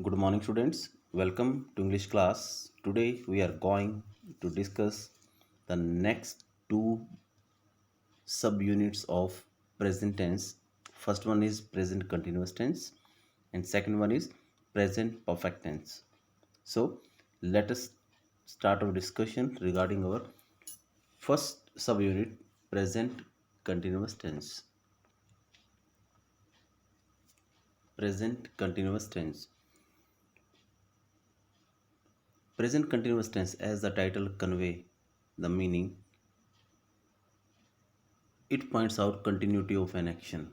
Good morning, students. Welcome to English class. Today we are going to discuss the next two subunits of present tense. First one is present continuous tense, and second one is present perfect tense. So, let us start our discussion regarding our first subunit, present continuous tense. Present continuous tense. Present continuous tense, as the title convey the meaning, it points out continuity of an action.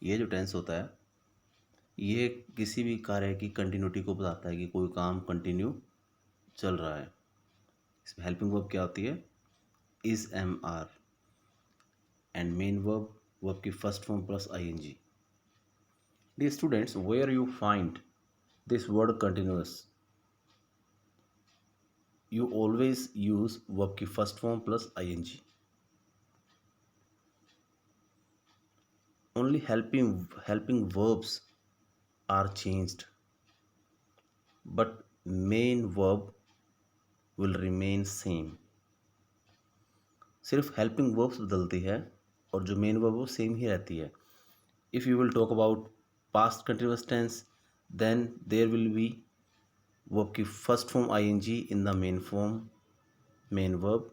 ये जो tense होता है ये किसी भी कार्य की continuity को बताता है कि कोई काम कंटिन्यू चल रहा है। इसमें हेल्पिंग वर्ब क्या होती है? Is am are and main verb की first form plus I N G. Dear students, where you find this word continuous, you always use verb की first form plus I N G. Only helping verbs are changed, but main verb will remain same. सिर्फ helping verbs बदलती है और जो main verb वो same ही रहती है। If you will talk about past continuous tense, then there will be verb की first form I N G in the main form, main verb.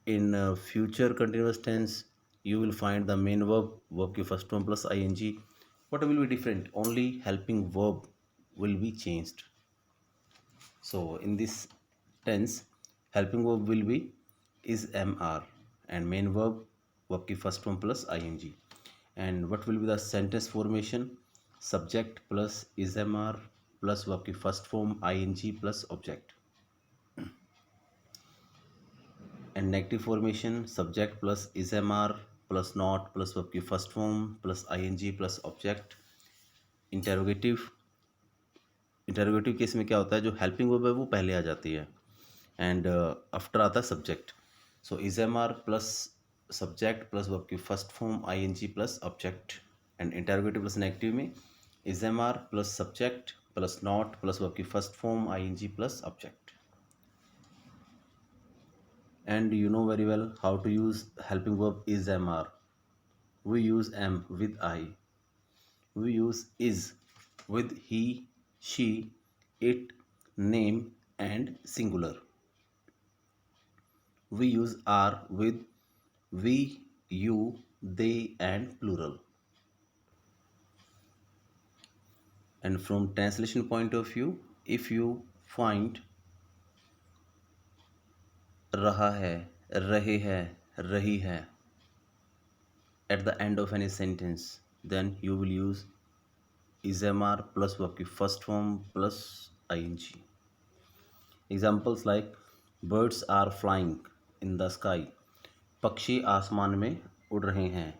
in future continuous tense you will find the main verb की first form plus ing. What will be different? Only helping verb will be changed. So in this tense helping verb will be is mr and main verb की first form plus ing. And what will be the sentence formation? Subject plus is mr plus verb की first form ing plus object. And negative formation subject plus is mr plus not plus verb की first form plus ing plus object. Interrogative case में क्या होता है? जो helping verb है वो पहले आ जाती है एंड आफ्टर आता है subject. So is am are plus subject plus verb की first form ing plus object. And interrogative plus negative में is am are plus subject plus not plus verb की first form ing plus object. And you know very well how to use helping verb is mr. We use am with I. We use is with he, she, it, name and singular. We use are with we, you, they and plural. And from translation point of view, if you find रहा है, रहे है, रही है at the end of any sentence, then you will use is mr plus verb की first form plus ing. Examples like birds are flying in the sky. पक्षी आसमान में उड़ रहे हैं.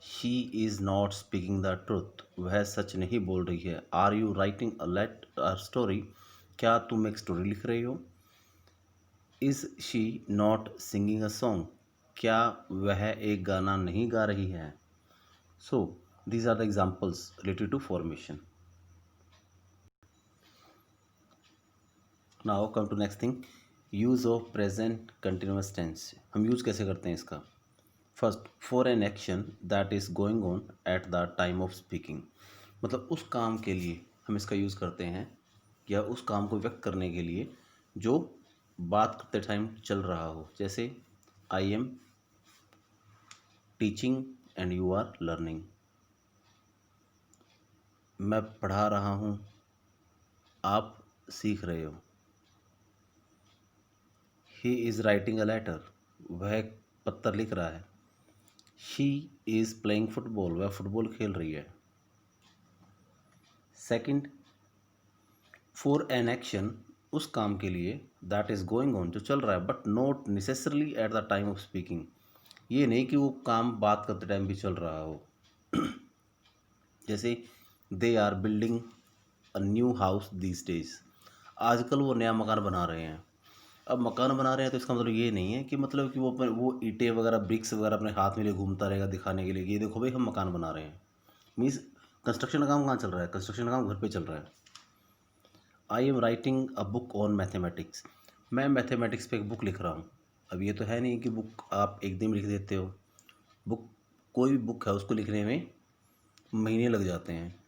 She is not speaking the truth. वह सच नहीं बोल रही है. Are you writing a story? क्या तुम एक स्टोरी लिख रही हो? Is she not singing a song? क्या वह एक गाना नहीं गा रही है? So these are the examples related to formation. Now come to next thing, use of present continuous tense. हम यूज़ कैसे करते हैं इसका? First, for an action that is going on at the time of speaking. मतलब उस काम के लिए हम इसका यूज़ करते हैं या उस काम को व्यक्त करने के लिए जो बात करते टाइम चल रहा हो. जैसे I am teaching and you are learning. मैं पढ़ा रहा हूँ, आप सीख रहे हो. He is writing a letter. वह पत्र लिख रहा है. She is playing football. वह फुटबॉल खेल रही है. सेकंड, फॉर एन एक्शन, उस काम के लिए दैट इज़ गोइंग ऑन, जो चल रहा है, but not necessarily at the time of speaking. ये नहीं कि वो काम बात करते टाइम भी चल रहा हो. जैसे they are building a new house these days. आजकल वो नया मकान बना रहे हैं. अब मकान बना रहे हैं तो इसका मतलब ये नहीं है कि मतलब कि वो ईंटें वगैरह ब्रिक्स वगैरह अपने हाथ में लिए घूमता रहेगा दिखाने के लिए कि ये देखो भाई हम मकान बना रहे हैं. मीन्स कंस्ट्रक्शन का काम कहाँ चल रहा है? कंस्ट्रक्शन का काम घर पे चल रहा है। I am writing a book on mathematics, मैं मैथमेटिक्स पे एक बुक लिख रहा हूँ। अब ये तो है नहीं कि बुक आप एक दिन में लिख देते हो। बुक, कोई भी बुक है उसको लिखने में महीने लग जाते हैं।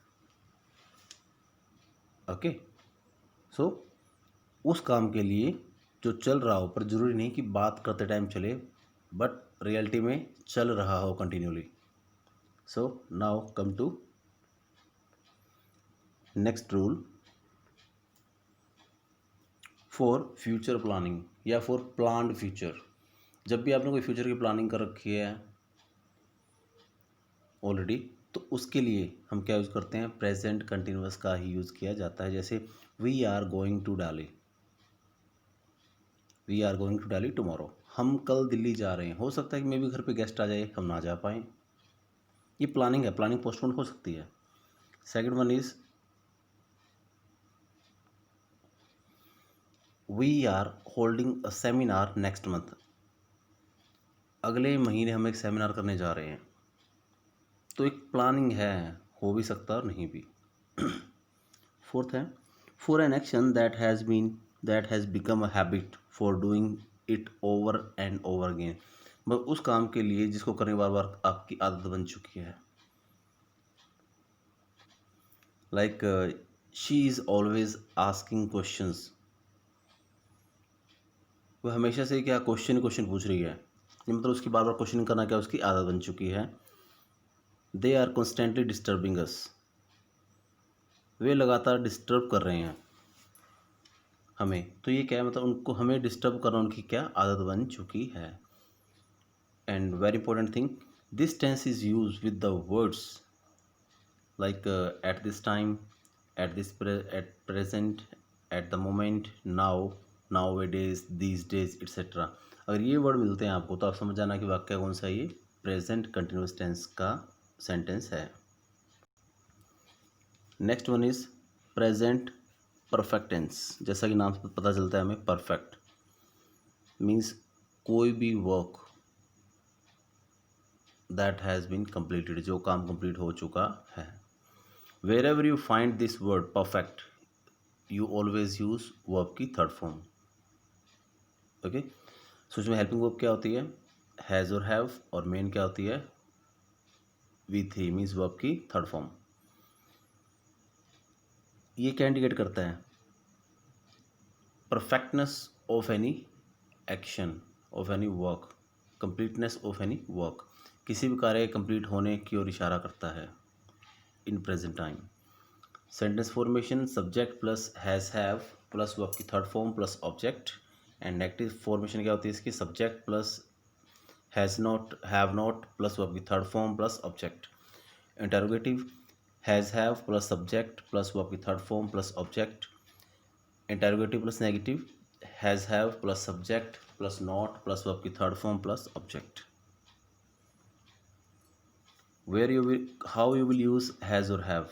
ओके, सो उस काम के लिए जो चल रहा हो, पर ज़रूरी नहीं कि बात करते टाइम चले, बट रियलिटी में चल रहा हो continuously. So now come to next rule for future planning या फॉर प्लान्ड फ्यूचर। जब भी आपने कोई फ्यूचर की प्लानिंग कर रखी है ऑलरेडी, तो उसके लिए हम क्या यूज़ करते हैं? प्रेजेंट कंटिन्यूअस का ही यूज़ किया जाता है। जैसे वी आर गोइंग टू डाली, वी आर गोइंग टू डाली टुमारो, हम कल दिल्ली जा रहे हैं। हो सकता है कि मे भी घर पे गेस्ट आ जाए, हम ना जा पाएँ। ये प्लानिंग है, प्लानिंग पोस्टपोन हो सकती है। Second one is we are holding a seminar next month, अगले महीने हम एक सेमिनार करने जा रहे हैं। तो एक प्लानिंग है, हो भी सकता है और नहीं भी। फोर्थ है for an action that has become a habit for doing it over and over again, मतलब उस काम के लिए जिसको करने बार बार आपकी आदत बन चुकी है। Like she is always asking questions, वह हमेशा से क्या क्वेश्चन पूछ रही है, ये मतलब उसकी बार बार क्वेश्चन करना क्या उसकी आदत बन चुकी है। दे आर कॉन्स्टेंटली डिस्टर्बिंग अस, वे लगातार डिस्टर्ब कर रहे हैं हमें। तो ये क्या है, मतलब उनको हमें डिस्टर्ब करना उनकी क्या आदत बन चुकी है। And very important thing, this tense is use with the words like at this time, at present, at the moment, now, nowadays, these days, etcetera. अगर ये वर्ड मिलते हैं आपको तो आप समझ जाना कि वाक्य कौन सा ये प्रेजेंट कंटिन्यूस टेंस का सेंटेंस है। Next one is present perfect tense. जैसा कि नाम से पता चलता है हमें, परफेक्ट मीन्स कोई भी work that has been completed, जो काम कंप्लीट हो चुका है। Wherever you find this word perfect, you always use verb की थर्ड फॉर्म। ओके, सो इसमें हेल्पिंग वर्ब क्या होती है? हैज़ और हैव, और मेन क्या होती है? वी थ्री मीन्स वर्ब की थर्ड फॉर्म। ये क्या इंडिकेट करता है? Perfectness of any action, of any work, completeness of any work, किसी भी कार्य कंप्लीट होने की ओर इशारा करता है in present time. Sentence formation, subject plus has have plus verb की third form plus object. And negative formation क्या होती है इसकी? Subject plus has not, have not plus verb की third form plus object. Interrogative, has have plus subject plus verb की third form plus object. Interrogative plus negative, has have plus subject plus not plus verb की third form plus object. Where you will, how you will use has और have?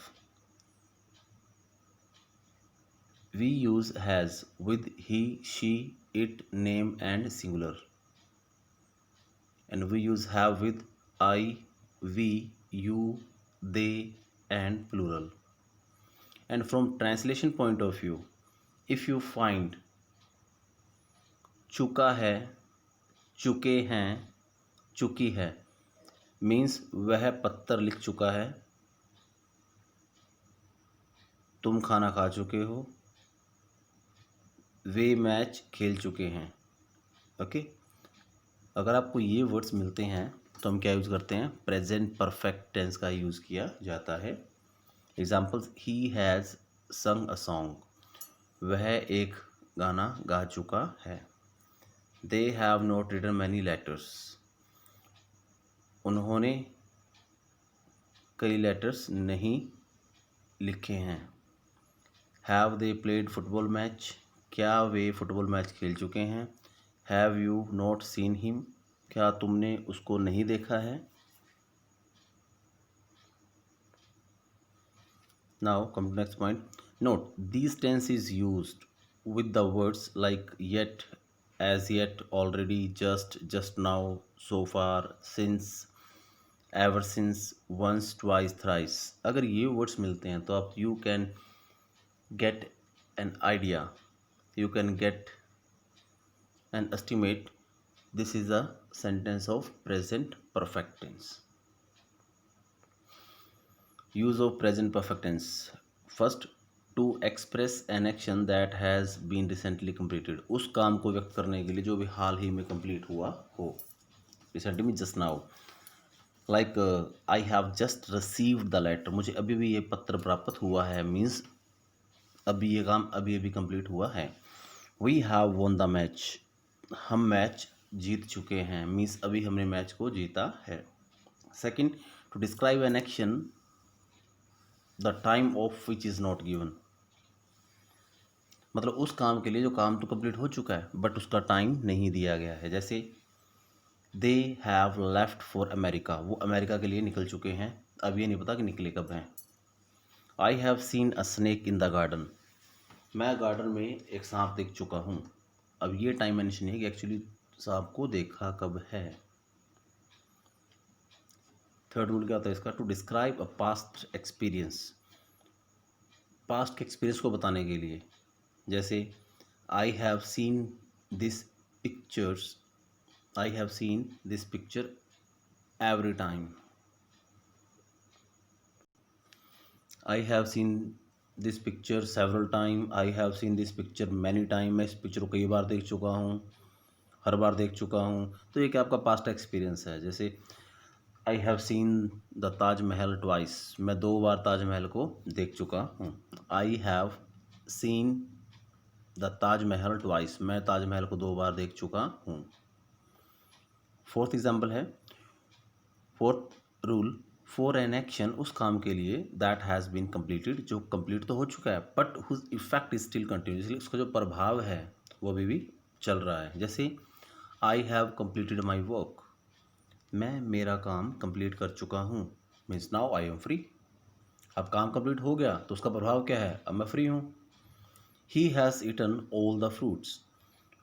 We use has with he, she, it, name and singular. And we use have with I, we, you, they and plural. And from translation point of view, if you find चुका है, चुके हैं, चुकी है, means वह पत्थर लिख चुका है, तुम खाना खा चुके हो, वे मैच खेल चुके हैं। ओके, अगर आपको ये वर्ड्स मिलते हैं तो हम क्या यूज़ करते हैं? प्रेजेंट परफेक्ट टेंस का यूज़ किया जाता है। एग्जाम्पल्स, ही हैज़ संग अ सॉन्ग, वह एक गाना गा चुका है। They have not written many letters, उन्होंने कई लेटर्स नहीं लिखे हैं। Have they played football match, क्या वे फुटबॉल मैच खेल चुके हैं। Have you not seen him, क्या तुमने उसको नहीं देखा है। Now come to next point. Note, these tense is used with the words like yet, as yet, already, just now, so far, since, ever since, once, twice, thrice. अगर ये words मिलते हैं तो आप you can get an idea, you can get an estimate, this is a sentence of present perfect tense. Use of present perfect tense. First, to express an action that has been recently completed, उस काम को व्यक्त करने के लिए जो भी हाल ही में कंप्लीट हुआ हो। Recently mean just now, like I have just received the letter, मुझे अभी भी ये पत्र प्राप्त हुआ है, मीन्स अभी ये काम अभी अभी कंप्लीट हुआ है। We have won the match, हम मैच जीत चुके हैं, मीन्स अभी हमने मैच को जीता है। Second, to describe an action the time of which is not given, मतलब उस काम के लिए जो काम तो कंप्लीट हो चुका है बट उसका टाइम नहीं दिया गया है। जैसे they have left for America, वो अमेरिका के लिए निकल चुके हैं, अब ये नहीं पता कि निकले कब हैं। आई have seen a snake in the garden, मैं गार्डन में एक सांप देख चुका हूँ, अब ये टाइम मेंशन है कि एक्चुअली सांप को देखा कब है। थर्ड रूल क्या होता है इसका, to describe a past experience, past के एक्सपीरियंस को बताने के लिए। जैसे I have seen this pictures, I have seen this picture every time, I have seen this picture several time, I have seen this picture many time, मैं इस picture को कई बार देख चुका हूँ, हर बार देख चुका हूँ। तो ये क्या आपका पास्ट एक्सपीरियंस है। जैसे I have seen the Taj Mahal twice, मैं 2 बार ताजमहल को देख चुका हूँ। I have seen the Taj Mahal twice, मैं ताजमहल को 2 बार देख चुका हूँ। फोर्थ एग्जाम्पल है, fourth rule, for an action, उस काम के लिए दैट हैज़ बीन कंप्लीटेड, जो कंप्लीट तो हो चुका है but whose effect is still continuously, उसका जो प्रभाव है वो अभी भी चल रहा है। जैसे I have completed my work, मैं मेरा काम कंप्लीट कर चुका हूँ, means now I am free, अब काम कंप्लीट हो गया तो उसका प्रभाव क्या है, अब मैं फ्री हूँ। He has eaten all the fruits,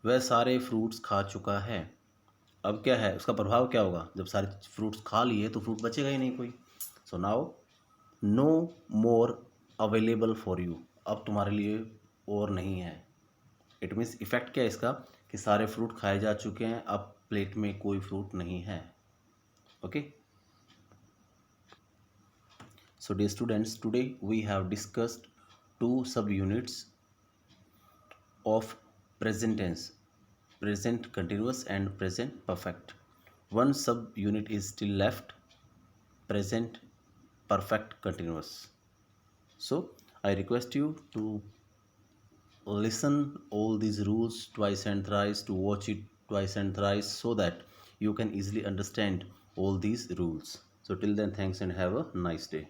वह सारे फ्रूट्स खा चुका है, अब क्या है उसका प्रभाव क्या होगा, जब सारे फ्रूट्स खा लिए तो फ्रूट बचेगा ही नहीं कोई। So now no more available for you, अब तुम्हारे लिए और नहीं है। इट मीन्स इफेक्ट क्या है इसका, कि सारे फ्रूट खाए जा चुके हैं, अब प्लेट में कोई फ्रूट नहीं है। Okay, so dear students, today we have discussed 2 sub units of present tense, present continuous and present perfect. One sub unit is still left, present perfect continuous. So I request you to listen all these rules twice and thrice, to watch it twice and thrice, so that you can easily understand all these rules. So till then, thanks and have a nice day.